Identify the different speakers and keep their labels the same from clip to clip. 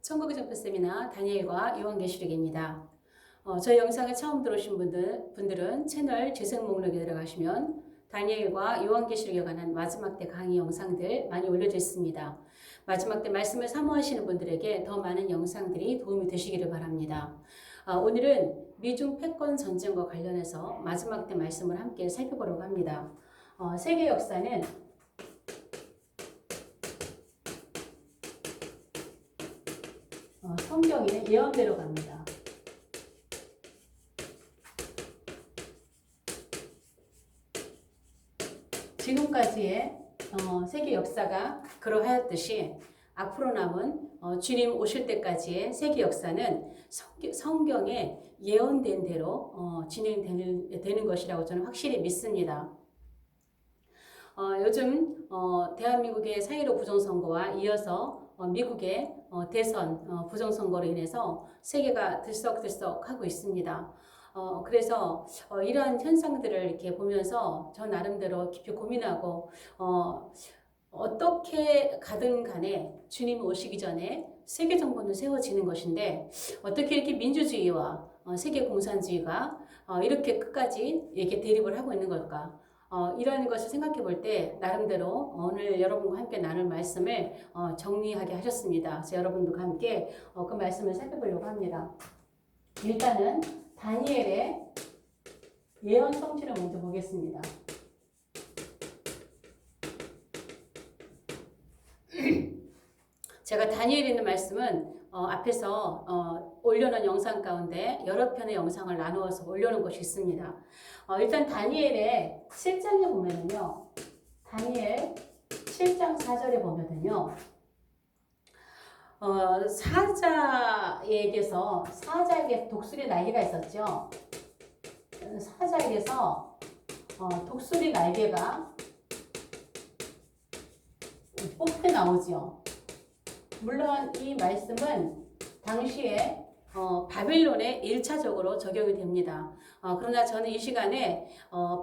Speaker 1: 천국의 전표 세미나 다니엘과 요한계시록입니다. 저희 영상을 처음 들어오신 분들은 채널 재생 목록에 들어가시면 다니엘과 요한계시록에 관한 마지막 때 강의 영상들 많이 올려져 있습니다. 마지막 때 말씀을 사모하시는 분들에게 더 많은 영상들이 도움이 되시기를 바랍니다. 오늘은 미중 패권 전쟁과 관련해서 마지막 때 말씀을 함께 살펴보려고 합니다. 세계 역사는 성경의 예언대로 갑니다. 지금까지의 세계 역사가 그러하였듯이 앞으로 남은 주님 오실 때까지의 세계 역사는 성경에 예언된 대로 진행되는 것이라고 저는 확실히 믿습니다. 요즘 대한민국의 4.15 부정선거와 이어서 미국의 대선 부정선거로 인해서 세계가 들썩들썩하고 있습니다. 그래서 이러한 현상들을 이렇게 보면서 저 나름대로 깊이 고민하고 어떻게 가든 간에 주님 오시기 전에 세계 정부는 세워지는 것인데 어떻게 이렇게 민주주의와 세계 공산주의가 이렇게 끝까지 이렇게 대립을 하고 있는 걸까? 이런 것을 생각해 볼 때 나름대로 오늘 여러분과 함께 나눌 말씀을 정리하게 하셨습니다. 그래서 여러분들과 함께 그 말씀을 살펴보려고 합니다. 일단은 다니엘의 예언 성취를 먼저 보겠습니다. 제가 다니엘에 있는 말씀은 앞에서 올려놓은 영상 가운데 여러 편의 영상을 나누어서 올려놓은 것이 있습니다. 일단 다니엘의 7장에 보면은요, 다니엘 7장 4절에 보면은요, 사자에게 독수리 날개가 있었죠. 사자에게서 독수리 날개가 뽑혀 나오죠. 물론 이 말씀은 당시에 바벨론에 1차적으로 적용이 됩니다. 그러나 저는 이 시간에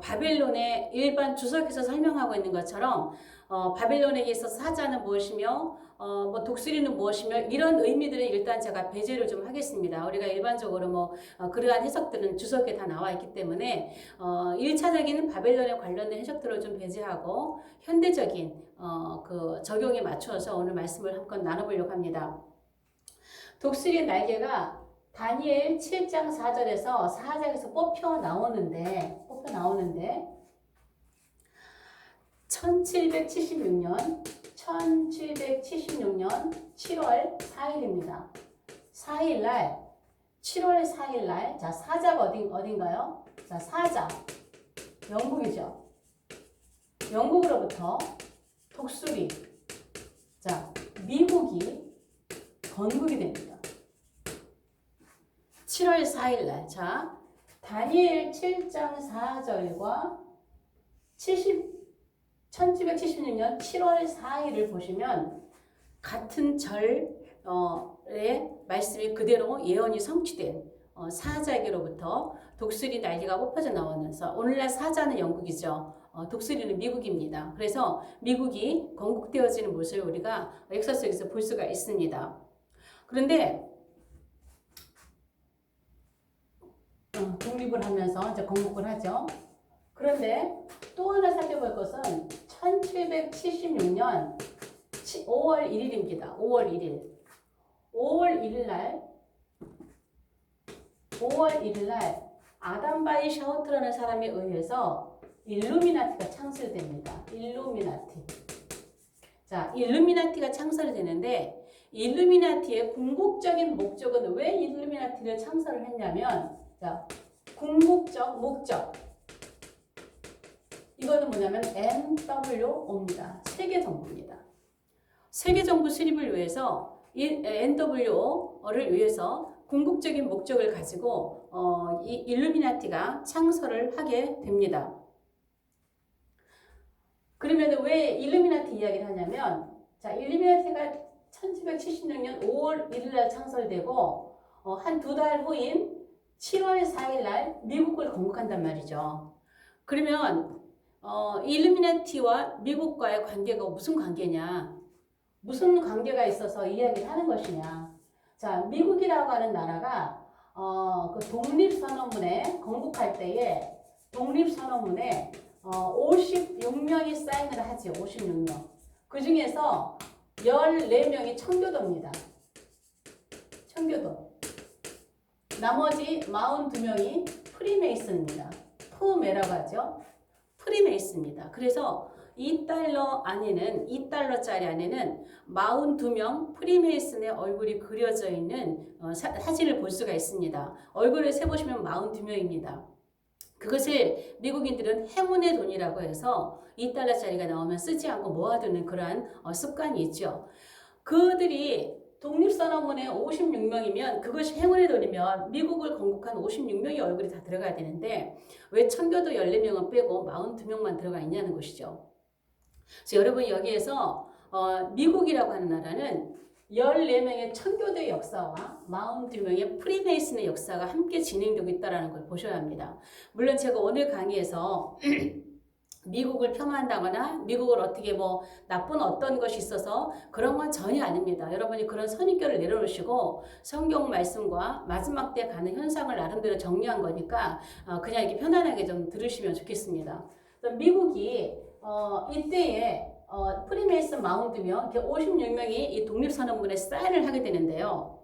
Speaker 1: 바벨론의 일반 주석에서 설명하고 있는 것처럼 바벨론에게 있어서 사자는 무엇이며 뭐 독수리는 무엇이며 이런 의미들은 일단 제가 배제를 좀 하겠습니다. 우리가 일반적으로 그러한 해석들은 주석에 다 나와 있기 때문에 1차적인 바벨론에 관련된 해석들을 좀 배제하고 현대적인 그 적용에 맞춰서 오늘 말씀을 한번 나눠보려고 합니다. 독수리의 날개가 다니엘 7장 4절에서 사자에서 뽑혀 나오는데 1776년 7월 4일입니다. 7월 4일날 자 사자가 어딘가요? 자 사자 영국이죠. 영국으로부터 독수리 자 미국이 건국이 됩니다. 7월 4일날 자 다니엘 7장 4절과 1776년 7월 4일을 보시면 같은 절의 말씀이 그대로 예언이 성취된 사자에게로부터 독수리 날개가 뽑혀져 나오면서 오늘날 사자는 영국이죠. 독수리는 미국입니다. 그래서 미국이 건국되어지는 모습을 우리가 역사 속에서 볼 수가 있습니다. 그런데 독립을 하면서 이제 건국을 하죠. 그런데 또 하나 살펴볼 것은 1776년 5월 1일입니다. 5월 1일 날 아담바이 샤우트라는 사람에 의해서 일루미나티가 창설됩니다. 자, 일루미나티가 창설이 되는데 일루미나티의 궁극적인 목적은 왜 일루미나티를 창설을 했냐면 자, 궁극적 목적 이거는 뭐냐면 NWO입니다. 세계정부입니다. 세계정부 수립을 위해서 NWO를 위해서 궁극적인 목적을 가지고 이 일루미나티가 창설을 하게 됩니다. 그러면 왜 일루미나티 이야기를 하냐면 자 일루미나티가 1776년 5월 1일날 창설되고 한 두 달 후인 7월 4일날 미국을 건국한단 말이죠. 그러면 일루미나티와 미국과의 관계가 무슨 관계냐? 무슨 관계가 있어서 이야기를 하는 것이냐? 자, 미국이라고 하는 나라가 그 독립선언문에 건국할 때에 독립선언문에 56명이 사인을 하지. 56명. 그 중에서 14명이 청교도입니다. 청교도. 나머지 42명이 프리메이슨입니다. 푸메라고 하죠. 프리메이슨입니다. 그래서 $2 안에는, $2짜리 안에는 42명 프리메이슨의 얼굴이 그려져 있는 사진을 볼 수가 있습니다. 얼굴을 세보시면 42명입니다. 그것을 미국인들은 행운의 돈이라고 해서 $2짜리가 나오면 쓰지 않고 모아두는 그러한 습관이 있죠. 그들이 독립선언문에 56명이면 그것이 행운의 돈이면 미국을 건국한 56명의 얼굴이 다 들어가야 되는데 왜 청교도 14명은 빼고 42명만 들어가 있냐는 것이죠. 그래서 여러분 여기에서 미국이라고 하는 나라는 14명의 청교도의 역사와 42명의 프리메이슨의 역사가 함께 진행되고 있다는 걸 보셔야 합니다. 물론 제가 오늘 강의에서 미국을 폄하한다거나 미국을 어떻게 뭐 나쁜 어떤 것이 있어서 그런 건 전혀 아닙니다. 여러분이 그런 선입견을 내려놓으시고 성경 말씀과 마지막 때 가는 현상을 나름대로 정리한 거니까 그냥 이렇게 편안하게 좀 들으시면 좋겠습니다. 미국이 이때에 프리메이슨 42명, 56명이 이 독립선언문에 사인을 하게 되는데요.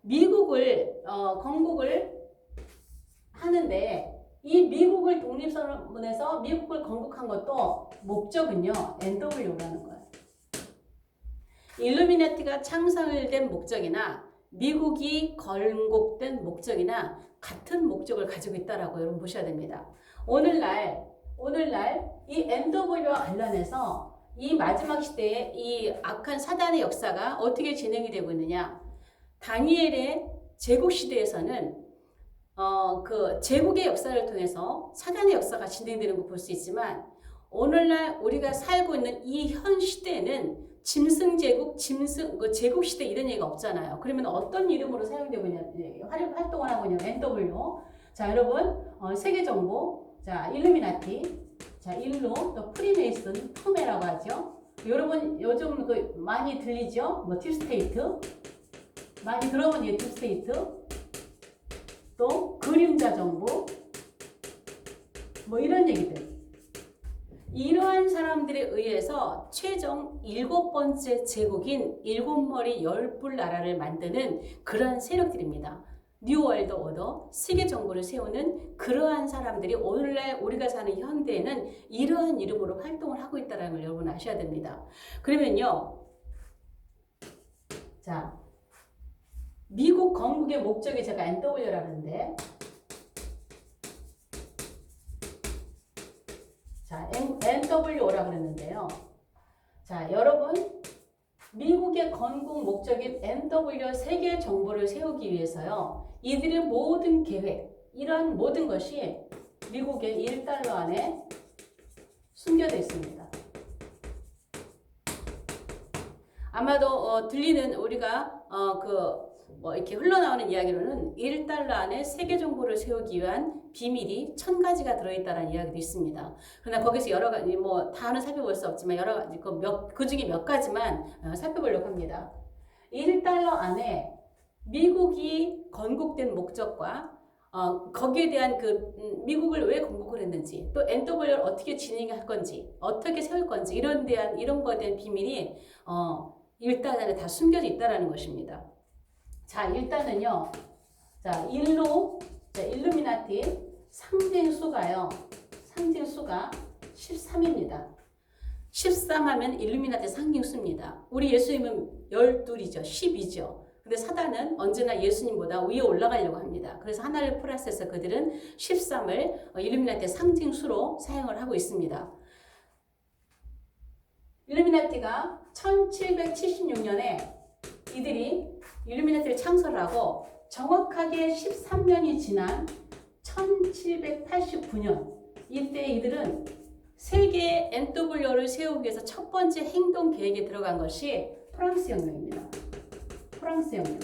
Speaker 1: 미국을 건국을 하는데 이 미국을 독립선언문에서 미국을 건국한 것도 목적은요. NW라는 거예요. 일루미나티가 창설된 목적이나 미국이 건국된 목적이나 같은 목적을 가지고 있다라고 여러분 보셔야 됩니다. 오늘날 이 NW와 관련해서 이 마지막 시대에 이 악한 사단의 역사가 어떻게 진행이 되고 있느냐. 다니엘의 제국 시대에서는 그 제국의 역사를 통해서 사단의 역사가 진행되는 걸 볼 수 있지만 오늘날 우리가 살고 있는 이 현 시대에는 짐승제국, 그 제국 시대 이런 얘기가 없잖아요. 그러면 어떤 이름으로 사용되고 있냐, 활동을 하고 있냐, NW. 자, 여러분, 세계정보, 자, 일루미나티, 자, 일루, 또 프리메이슨, 푸메라고 하죠. 여러분, 요즘 그 많이 들리죠? 뭐, 딥스테이트. 많이 들어본 예, 딥스테이트. 또 그림자 정부 뭐 이런 얘기들. 이러한 사람들에 의해서 최종 7번째 제국인 7머리 10뿔 나라를 만드는 그러한 세력들입니다. 뉴월드 오더, 세계 정부를 세우는 그러한 사람들이 오늘날 우리가 사는 현대에는 이러한 이름으로 활동을 하고 있다는 걸 여러분 아셔야 됩니다. 그러면요. 자, 미국 건국의 목적이 제가 NW라는데, 자, NW라고 그랬는데요. 자, 여러분, 미국의 건국 목적인 NW 세계 정부를 세우기 위해서요, 이들의 모든 계획, 이러한 모든 것이 미국의 $1 안에 숨겨져 있습니다. 아마도 들리는 우리가 뭐 이렇게 흘러나오는 이야기로는 $1 안에 세계 정부를 세우기 위한 비밀이 1000가지가 들어있다는 이야기도 있습니다. 그러나 거기서 여러 가지 뭐 다는 살펴볼 수 없지만 여러 가지 그 중에 몇 가지만 살펴보려고 합니다. $1 안에 미국이 건국된 목적과 거기에 대한 미국을 왜 건국을 했는지, 또 NW를 어떻게 진행할 건지, 어떻게 세울 건지 이런 거에 대한 비밀이 $1 안에 다 숨겨져 있다라는 것입니다. 자, 일단은요. 자, 일루미나티 상징수가요. 상징수가 13입니다. 13하면 일루미나티 상징수입니다. 우리 예수님은 12이죠. 10이죠. 근데 사단은 언제나 예수님보다 위에 올라가려고 합니다. 그래서 하나를 플러스해서 그들은 13을 일루미나티 상징수로 사용을 하고 있습니다. 일루미나티가 1776년에 이들이 일루미나티를 창설하고 정확하게 13년이 지난 1789년 이때 이들은 세계 NW를 세우기 위해서 첫 번째 행동 계획에 들어간 것이 프랑스 혁명입니다. 프랑스 혁명.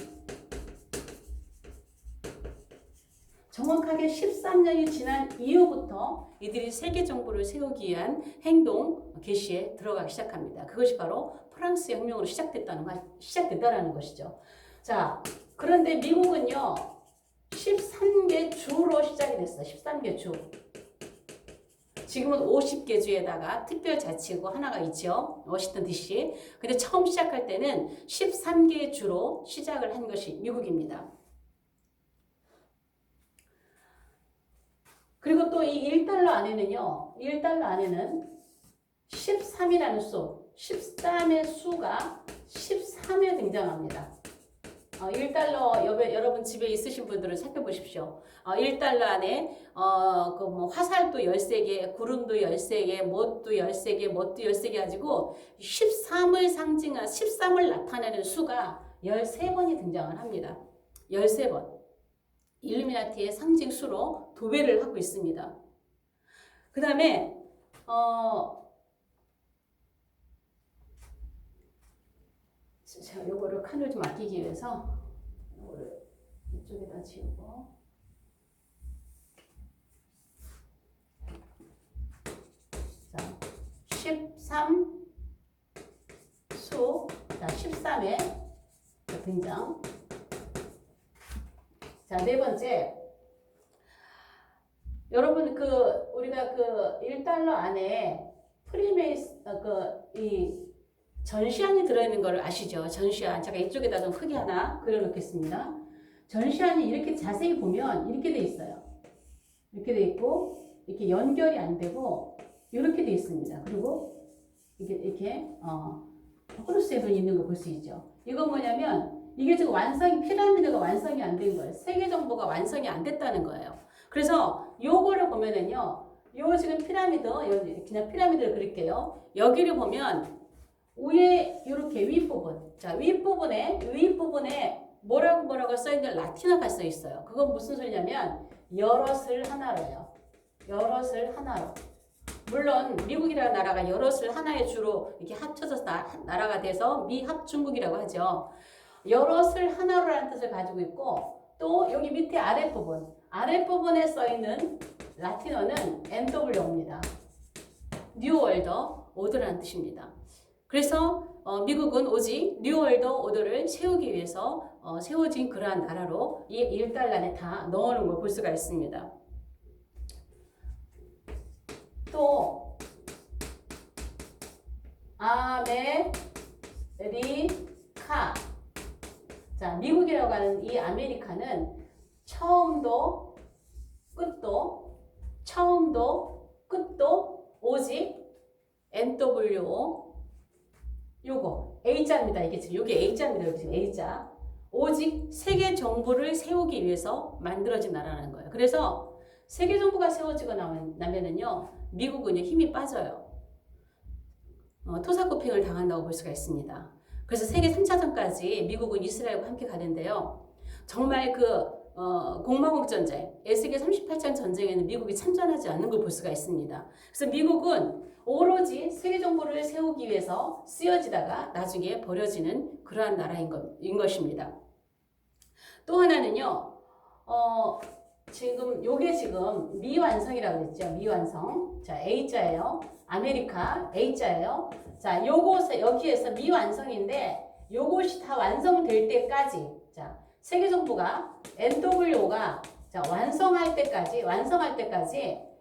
Speaker 1: 정확하게 13년이 지난 이후부터 이들이 세계 정부를 세우기 위한 행동 개시에 들어가기 시작합니다. 그것이 바로 프랑스 혁명으로 시작됐다는 것이죠. 자, 그런데 미국은요, 13개 주로 시작이 됐어. 13개 주. 지금은 50개 주에다가 특별자치구 하나가 있죠. 워싱턴 DC. 근데 처음 시작할 때는 13개 주로 시작을 한 것이 미국입니다. 그리고 또 이 1달러 안에는요. 1달러 안에는 13이라는 수, 13의 수가 13에 등장합니다. 1달러 여러분 집에 있으신 분들은 살펴보십시오. 1달러 안에 그 뭐 화살도 13개, 구름도 13개, 못도 13개, 못도 13개 가지고 13을 상징한 13을 나타내는 수가 13번이 등장을 합니다. 13번. 일루미나티의 상징 수로 도배를 하고 있습니다. 그 다음에 제가 요거를 칸을 좀 아끼기 위해서 요거를 이쪽에다 지우고 자 13 수, 자 13의 등장. 자, 네 번째. 여러분 우리가 1달러 안에 프리메이스 이 전시안이 들어있는 걸 아시죠? 전시안. 제가 이쪽에다 좀 크게 하나 그려놓겠습니다. 전시안이 이렇게 자세히 보면 이렇게 돼 있어요. 이렇게 돼 있고 이렇게 연결이 안 되고 이렇게 돼 있습니다. 그리고 이렇게 호루스의 눈이 있는 거 볼 수 있죠. 이건 뭐냐면 이게 지금 피라미드가 완성이 안 된 거예요. 세계 정보가 완성이 안 됐다는 거예요. 그래서 요거를 보면은요, 요 지금 피라미드, 여기 그냥 피라미드를 그릴게요. 여기를 보면 위에 이렇게 윗부분, 자 윗부분에 뭐라고 써있는 라틴어가 써 있어요. 그건 무슨 소리냐면 여럿을 하나로요. 여럿을 하나로. 물론 미국이라는 나라가 여럿을 하나의 주로 이렇게 합쳐서 나라가 돼서 미합중국이라고 하죠. 여럿을 하나로라는 뜻을 가지고 있고 또 여기 밑에 아랫부분에 써있는 라틴어는 NWO입니다. 뉴 월더 오더라는 뜻입니다. 그래서 미국은 오직 뉴 월더 오더를 세우기 위해서 세워진 그러한 나라로 이 1달러 안에 다 넣어놓은 걸 볼 수가 있습니다. 또 아메리카, 자 미국이라고 하는 이 아메리카는 처음도 끝도 오직 NWO 요거 A자입니다. 이게 지금 요게 A자입니다. 지금 A자. 오직 세계 정부를 세우기 위해서 만들어진 나라라는 거예요. 그래서 세계 정부가 세워지고 나면은요, 미국은요 힘이 빠져요. 토사구팽을 당한다고 볼 수가 있습니다. 그래서 세계 3차전까지 미국은 이스라엘과 함께 가는데요. 정말 공마공 전쟁, 세계 38차 전쟁에는 미국이 참전하지 않는 걸 볼 수가 있습니다. 그래서 미국은 오로지 세계 정부를 세우기 위해서 쓰여지다가 나중에 버려지는 그러한 나라인 것입니다. 또 하나는요, 요게 지금 미완성이라고 했죠. 미완성. 자, A자예요. 아메리카 A자예요. 자, 여기에서 미완성인데 요것이 다 완성될 때까지, 자, 세계 정부가 NWO가 자, 완성할 때까지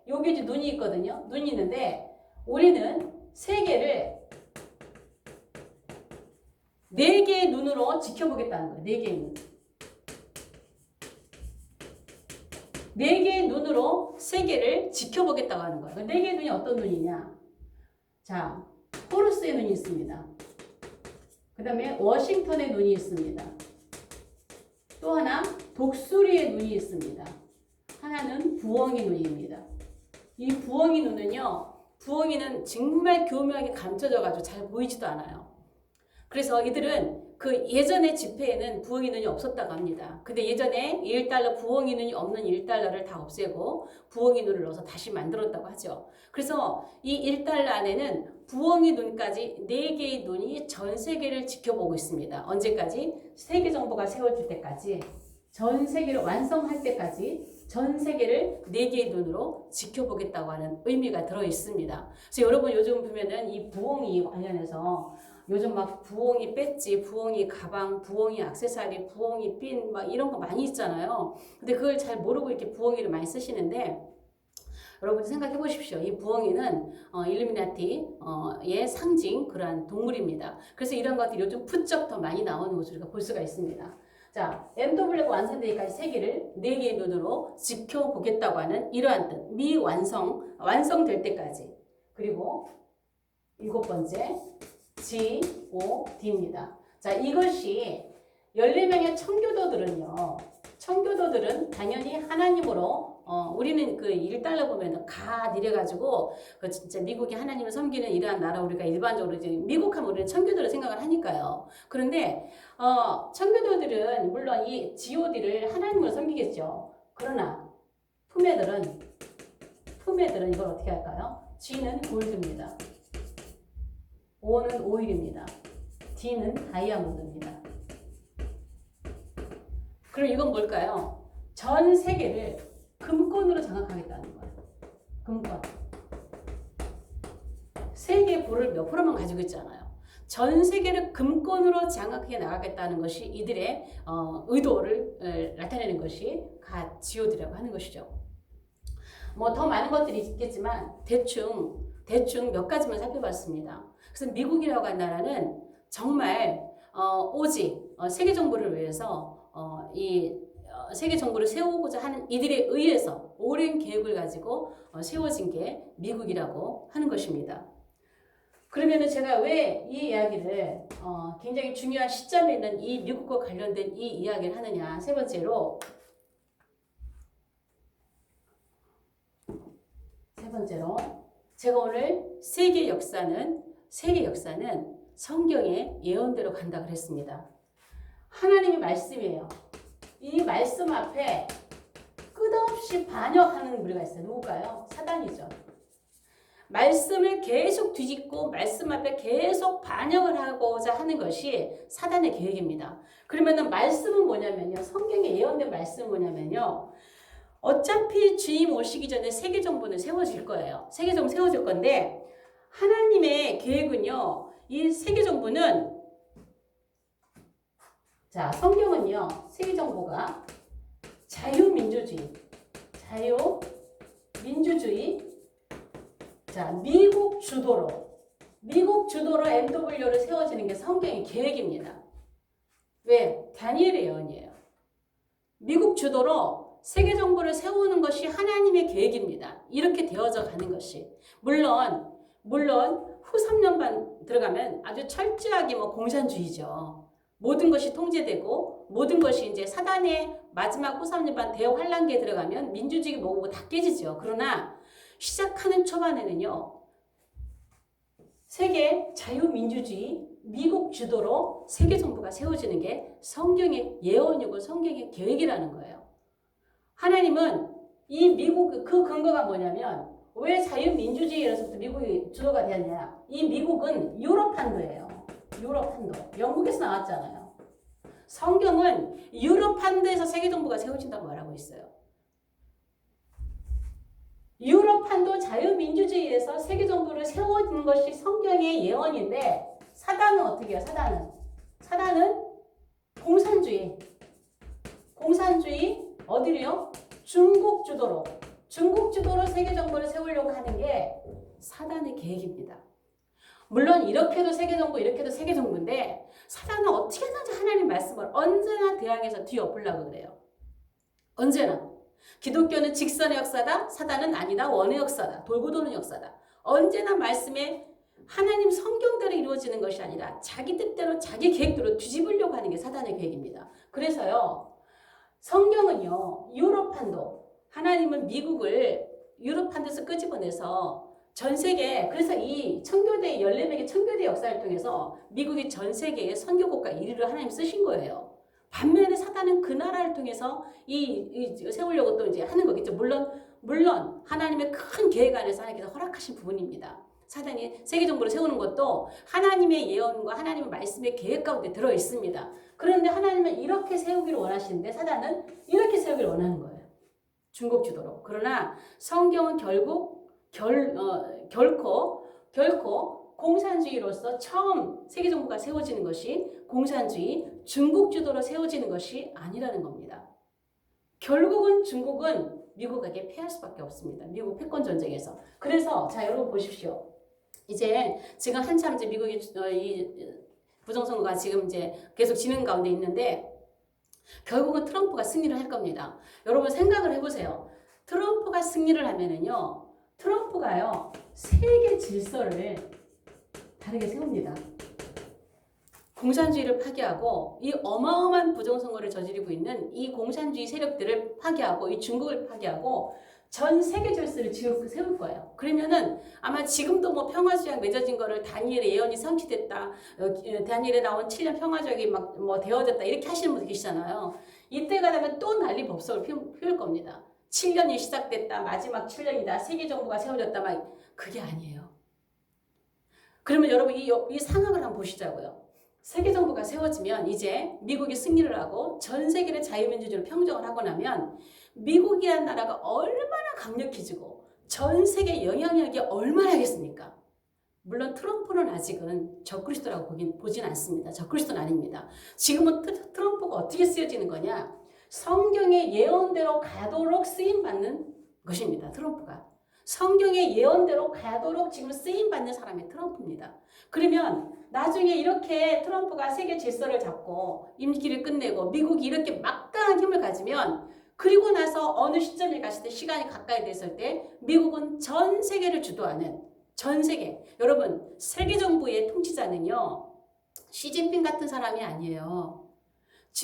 Speaker 1: 여기 이제 눈이 있거든요. 눈이 있는데 우리는 세계를 4개의 눈으로 지켜보겠다는 거예요. 4개의 눈. 4개의 눈으로 세계를 지켜보겠다고 하는 거예요. 4개의 눈이 어떤 눈이냐? 자, 호루스의 눈이 있습니다. 그 다음에 워싱턴의 눈이 있습니다. 또 하나 독수리의 눈이 있습니다. 하나는 부엉이 눈입니다. 이 부엉이 눈은요, 부엉이는 정말 교묘하게 감춰져가지고 잘 보이지도 않아요. 그래서 이들은 예전의 지폐에는 부엉이 눈이 없었다고 합니다. 근데 예전에 1달러 부엉이 눈이 없는 1달러를 다 없애고 부엉이 눈을 넣어서 다시 만들었다고 하죠. 그래서 이 1달러 안에는 부엉이 눈까지 4개의 눈이 전 세계를 지켜보고 있습니다. 언제까지? 세계 정부가 세워질 때까지, 전 세계를 완성할 때까지 전 세계를 4개의 눈으로 지켜보겠다고 하는 의미가 들어 있습니다. 그래서 여러분 요즘 보면은 이 부엉이 관련해서 요즘 막 부엉이 배지, 부엉이 가방, 부엉이 액세서리, 부엉이 핀 막 이런 거 많이 있잖아요. 근데 그걸 잘 모르고 이렇게 부엉이를 많이 쓰시는데 여러분 생각해 보십시오. 이 부엉이는 일루미나티의 상징 그러한 동물입니다. 그래서 이런 것들이 요즘 부쩍 더 많이 나오는 것을 우리가 볼 수가 있습니다. 자, MW가 완성되기까지 세계를 4개의 눈으로 지켜보겠다고 하는 이러한 뜻. 완성될 때까지. 그리고 7번째, GOD입니다. 자, 이것이 14명의 청교도들은 당연히 하나님으로 우리는 그 1달러 보면은 가 내려가지고 그 진짜 미국이 하나님을 섬기는 이러한 나라 우리가 일반적으로 이제 미국 하면 우리는 청교도를 생각을 하니까요. 그런데 청교도들은 물론 이 GOD를 하나님으로 섬기겠죠. 그러나 품애들은 이걸 어떻게 할까요? G는 골드입니다. O는 오일입니다. D는 다이아몬드입니다. 그럼 이건 뭘까요? 전 세계를 금권으로 장악하겠다는 거예요. 금권. 세계 볼을 몇 프로만 가지고 있잖아요. 전 세계를 금권으로 장악해 나가겠다는 것이 이들의 의도를 나타내는 것이 갓 GOD라고 하는 것이죠. 뭐 더 많은 것들이 있겠지만 대충 몇 가지만 살펴봤습니다. 그래서 미국이라고 한 나라는 정말 오직 세계 정부를 위해서 세계 정부를 세우고자 하는 이들에 의해서 오랜 계획을 가지고 세워진 게 미국이라고 하는 것입니다. 그러면은 제가 왜 이 이야기를 굉장히 중요한 시점에 있는 이 미국과 관련된 이 이야기를 하느냐. 세 번째로 제가 오늘 세계 역사는 성경의 예언대로 간다 그랬습니다. 하나님의 말씀이에요. 이 말씀 앞에 끝없이 반역하는 무리가 있어요. 누굴까요? 사단이죠. 말씀을 계속 뒤집고 말씀 앞에 계속 반역을 하고자 하는 것이 사단의 계획입니다. 그러면은 말씀은 뭐냐면요. 성경에 예언된 말씀은 뭐냐면요. 어차피 주님 오시기 전에 세계 정부는 세워질 거예요. 세계 정부 세워질 건데 하나님의 계획은요. 이 세계 정부는 자, 성경은요. 세계 정부가 자유민주주의 자, 미국 주도로 MW를 세워지는 게 성경의 계획입니다. 왜? 다니엘의 예언이에요. 미국 주도로 세계 정부를 세우는 것이 하나님의 계획입니다. 이렇게 되어져 가는 것이. 물론 후 3년반 들어가면 아주 철저하게 공산주의죠. 모든 것이 통제되고 모든 것이 이제 사단의 마지막 후 3년반 대환란기에 들어가면 민주주의 뭐고 다 깨지죠. 그러나 시작하는 초반에는요. 세계 자유민주주의 미국 주도로 세계 정부가 세워지는 게 성경의 예언이고 성경의 계획이라는 거예요. 하나님은 이 미국 그 근거가 뭐냐면 왜 자유민주주의에서부터 미국이 주도가 되었냐. 이 미국은 유럽판도예요. 유럽판도. 영국에서 나왔잖아요. 성경은 유럽판도에서 세계 정부가 세워진다고 말하고 있어요. 유럽판도 자유민주주의에서 세계 정부를 세워지는 것이 성경의 예언인데 사단은 어떻게 해요? 사단은 공산주의 어디로요? 중국 주도로 세계 정부를 세우려고 하는 게 사단의 계획입니다. 물론 이렇게도 세계 정부 이렇게도 세계 정부인데 사단은 어떻게든지 하나님 말씀을 언제나 대항해서 뒤엎으려고 그래요. 언제나. 기독교는 직선의 역사다. 사단은 아니다. 원의 역사다. 돌고 도는 역사다. 언제나 말씀에 하나님 성경대로 이루어지는 것이 아니라 자기 뜻대로 자기 계획대로 뒤집으려고 하는 게 사단의 계획입니다. 그래서요. 성경은요. 유럽판도 하나님은 미국을 유럽판도에서 끄집어내서 전 세계 그래서 이 청교대 14명의 청교대 역사를 통해서 미국이 전 세계의 선교국가 1위를 하나님 쓰신 거예요. 반면에 사단은 그 나라를 통해서 세우려고 또 이제 하는 거겠죠. 물론 하나님의 큰 계획 안에서 하나님께서 허락하신 부분입니다. 사단이 세계 정부를 세우는 것도 하나님의 예언과 하나님의 말씀의 계획 가운데 들어 있습니다. 그런데 하나님은 이렇게 세우기를 원하시는데 사단은 이렇게 세우기를 원하는 거예요. 중국 주도로. 그러나 성경은 결국 결코 공산주의로서 처음 세계정부가 세워지는 것이 공산주의, 중국 주도로 세워지는 것이 아니라는 겁니다. 결국은 중국은 미국에게 패할 수밖에 없습니다. 미국 패권 전쟁에서. 그래서 자 여러분 보십시오. 이제 지금 한참 이제 미국의 이 부정선거가 지금 이제 계속 진행 가운데 있는데 결국은 트럼프가 승리를 할 겁니다. 여러분 생각을 해보세요. 트럼프가 승리를 하면은요, 트럼프가요 세계 질서를 다르게 세웁니다. 공산주의를 파괴하고 이 어마어마한 부정선거를 저지르고 있는 이 공산주의 세력들을 파괴하고 이 중국을 파괴하고 전 세계 질서를 세울 거예요. 그러면은 아마 지금도 뭐 평화조약 맺어진 거를 다니엘의 예언이 성취됐다. 다니엘에 나온 7년 평화조약이 막 뭐 되어졌다. 이렇게 하시는 분들 계시잖아요. 이때가 되면 또 난리 법석을 피울 겁니다. 7년이 시작됐다. 마지막 7년이다. 세계 정부가 세워졌다. 막 그게 아니에요. 그러면 여러분 이 상황을 한번 보시자고요. 세계 정부가 세워지면 이제 미국이 승리를 하고 전 세계를 자유민주주의로 평정을 하고 나면 미국이라는 나라가 얼마나 강력해지고 전 세계 영향력이 얼마나 하겠습니까? 물론 트럼프는 아직은 적그리스도라고 보진 않습니다. 적그리스도는 아닙니다. 지금은 트럼프가 어떻게 쓰여지는 거냐? 성경의 예언대로 가도록 쓰임받는 것입니다. 트럼프가. 성경의 예언대로 가도록 지금 쓰임받는 사람이 트럼프입니다. 그러면 나중에 이렇게 트럼프가 세계 질서를 잡고 임기를 끝내고 미국이 이렇게 막강한 힘을 가지면 그리고 나서 어느 시점에 갔을 때 시간이 가까이 됐을 때 미국은 전 세계를 주도하는 전 세계. 여러분 세계 정부의 통치자는요. 시진핑 같은 사람이 아니에요.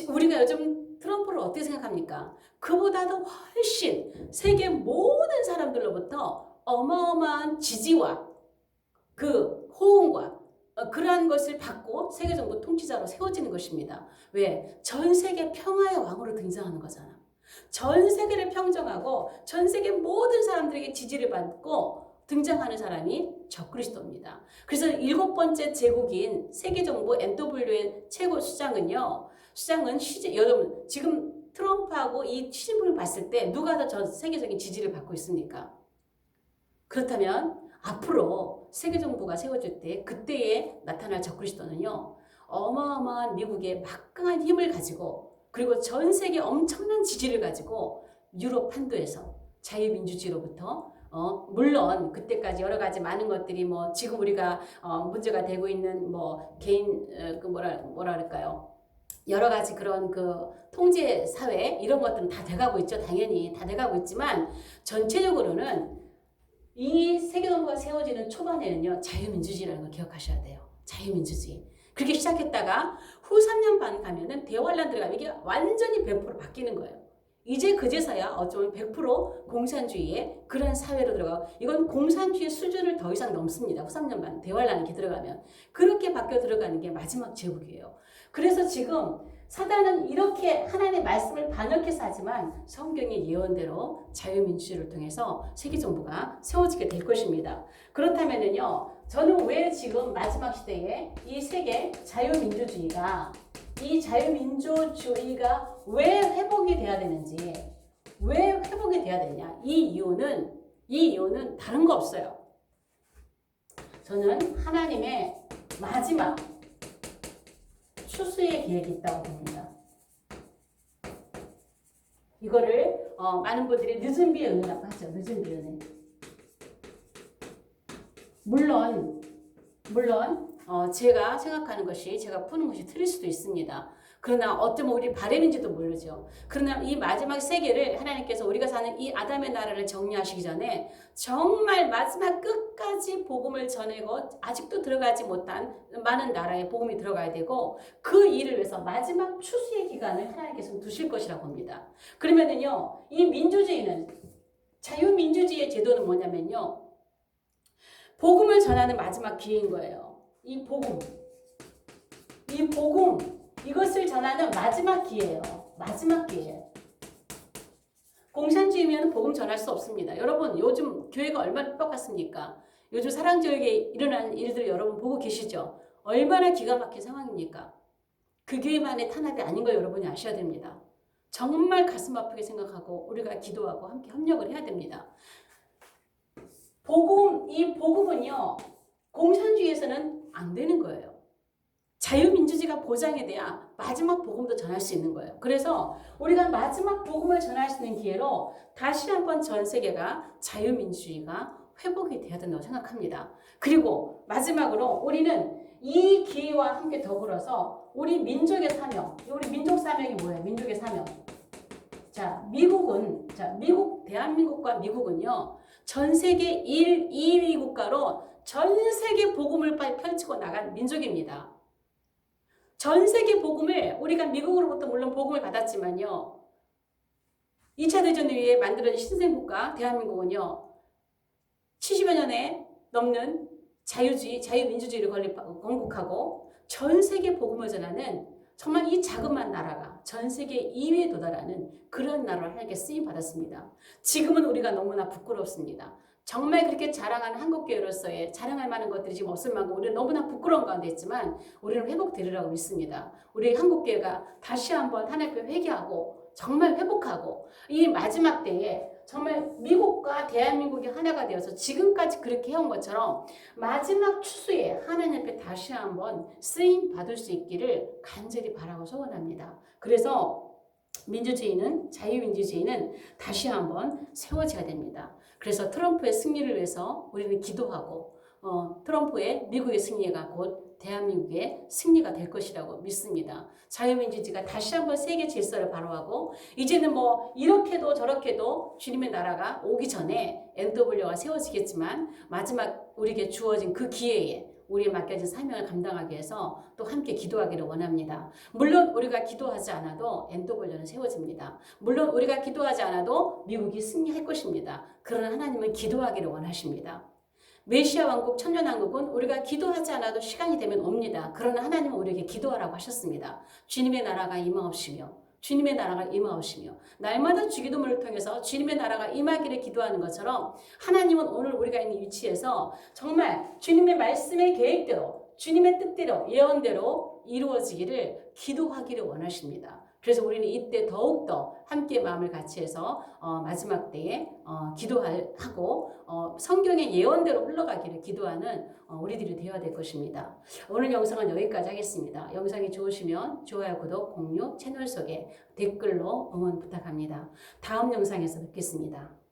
Speaker 1: 우리가 요즘 트럼프를 어떻게 생각합니까? 그보다도 훨씬 세계 모든 사람들로부터 어마어마한 지지와 그 호응과 그러한 것을 받고 세계정부 통치자로 세워지는 것입니다. 왜? 전 세계 평화의 왕으로 등장하는 거잖아. 전 세계를 평정하고 전 세계 모든 사람들에게 지지를 받고 등장하는 사람이 적그리스도입니다. 그래서 7번째 제국인 세계정부 NW의 최고 수장은 여러분 지금 트럼프하고 이 시진핑을 봤을 때 누가 더 전 세계적인 지지를 받고 있습니까? 그렇다면 앞으로 세계정부가 세워질 때 그때에 나타날 적그리스도는요. 어마어마한 미국의 막강한 힘을 가지고 그리고 전 세계 엄청난 지지를 가지고 유럽 판도에서 자유민주주의로부터 물론 그때까지 여러 가지 많은 것들이 뭐 지금 우리가 문제가 되고 있는 뭐 개인 그 뭐라 그럴까요? 여러 가지 그런 그 통제 사회 이런 것들은 다 돼가고 있죠. 당연히 다 돼가고 있지만 전체적으로는 이 세계정부가 세워지는 초반에는요. 자유민주주의라는 걸 기억하셔야 돼요. 자유민주주의. 그렇게 시작했다가 후 3년 반 가면은 대환란 들어가면 이게 완전히 100% 바뀌는 거예요. 이제 그제서야 어쩌면 100% 공산주의의 그런 사회로 들어가고 이건 공산주의 수준을 더 이상 넘습니다. 후 3년 반 대환란이 이렇게 들어가면 그렇게 바뀌어 들어가는 게 마지막 제국이에요. 그래서 지금 사단은 이렇게 하나님의 말씀을 반역해서 하지만 성경의 예언대로 자유민주주의를 통해서 세계정부가 세워지게 될 것입니다. 그렇다면은요, 저는 왜 지금 마지막 시대에 이 세계 자유민주주의가 왜 회복이 돼야 되는지, 왜 회복이 돼야 되냐? 이 이유는 다른 거 없어요. 저는 하나님의 마지막 추수의 계획이 있다고 봅니다. 이거를 많은 분들이 늦은 비의 은혜라고 하죠. 늦은 비의 은혜. 물론 제가 생각하는 것이 제가 푸는 것이 틀릴 수도 있습니다. 그러나 어쩌면 우리 바램인지도 모르죠. 그러나 이 마지막 세계를 하나님께서 우리가 사는 이 아담의 나라를 정리하시기 전에 정말 마지막 끝까지 복음을 전하고 아직도 들어가지 못한 많은 나라에 복음이 들어가야 되고 그 일을 위해서 마지막 추수의 기간을 하나님께서 두실 것이라고 봅니다. 그러면은요, 이 민주주의는 자유민주주의의 제도는 뭐냐면요. 복음을 전하는 마지막 기회인 거예요. 이 복음, 이것을 전하는 마지막 기회예요. 마지막 기회. 공산주의면 복음 전할 수 없습니다. 여러분, 요즘 교회가 얼마나 핍박받습니까? 요즘 사랑교육에 일어나는 일들 여러분 보고 계시죠? 얼마나 기가 막힌 상황입니까? 그 교회만의 탄압이 아닌 거 여러분이 아셔야 됩니다. 정말 가슴 아프게 생각하고 우리가 기도하고 함께 협력을 해야 됩니다. 이 복음은요, 공산주의에서는 안 되는 거예요. 자유민주주의가 보장이 돼야 마지막 복음도 전할 수 있는 거예요. 그래서 우리가 마지막 복음을 전할 수 있는 기회로 다시 한번 전 세계가 자유민주주의가 회복이 돼야 된다고 생각합니다. 그리고 마지막으로 우리는 이 기회와 함께 더불어서 우리 민족의 사명, 우리 민족 사명이 뭐예요? 민족의 사명. 미국, 대한민국과 미국은요, 전 세계 1, 2위 국가로 전 세계 복음을 펼치고 나간 민족입니다. 전 세계 복음을, 우리가 미국으로부터 물론 복음을 받았지만요, 2차 대전 이후에 만들어진 신생국가 대한민국은요, 70여 년에 넘는 자유주의, 자유민주주의를 건국하고 전 세계 복음을 전하는 정말 이 자그마한 나라가 전 세계 2위에 도달하는 그런 나라로 하나님께 쓰임 받았습니다. 지금은 우리가 너무나 부끄럽습니다. 정말 그렇게 자랑하는 한국교회로서의 자랑할 만한 것들이 지금 없을 만큼 우리는 너무나 부끄러운 가운데 있지만 우리는 회복되리라고 믿습니다. 우리 한국교회가 다시 한번 하나님께 회개하고 정말 회복하고 이 마지막 때에 정말 미국과 대한민국이 하나가 되어서 지금까지 그렇게 해온 것처럼 마지막 추수에 하나님 앞에 다시 한번 쓰임 받을 수 있기를 간절히 바라고 소원합니다. 그래서 민주주의는, 자유민주주의는 다시 한번 세워져야 됩니다. 그래서 트럼프의 승리를 위해서 우리는 기도하고 트럼프의 미국의 승리가 곧 대한민국의 승리가 될 것이라고 믿습니다. 자유민주주의가 다시 한번 세계 질서를 바로하고 이제는 뭐 이렇게도 저렇게도 주님의 나라가 오기 전에 NW가 세워지겠지만 마지막 우리에게 주어진 그 기회에 우리에 맡겨진 사명을 감당하기 위해서 또 함께 기도하기를 원합니다. 물론 우리가 기도하지 않아도 NW는 세워집니다. 물론 우리가 기도하지 않아도 미국이 승리할 것입니다. 그러나 하나님은 기도하기를 원하십니다. 메시아 왕국, 천년왕국은 우리가 기도하지 않아도 시간이 되면 옵니다. 그러나 하나님은 우리에게 기도하라고 하셨습니다. 주님의 나라가 임하옵시며 주님의 나라가 임하옵시며 날마다 주기도문을 통해서 주님의 나라가 임하기를 기도하는 것처럼 하나님은 오늘 우리가 있는 위치에서 정말 주님의 말씀의 계획대로 주님의 뜻대로 예언대로 이루어지기를 기도하기를 원하십니다. 그래서 우리는 이때 더욱더 함께 마음을 같이 해서 마지막 때에 기도하고 성경의 예언대로 흘러가기를 기도하는 우리들이 되어야 될 것입니다. 오늘 영상은 여기까지 하겠습니다. 영상이 좋으시면 좋아요, 구독, 공유, 채널 속에 댓글로 응원 부탁합니다. 다음 영상에서 뵙겠습니다.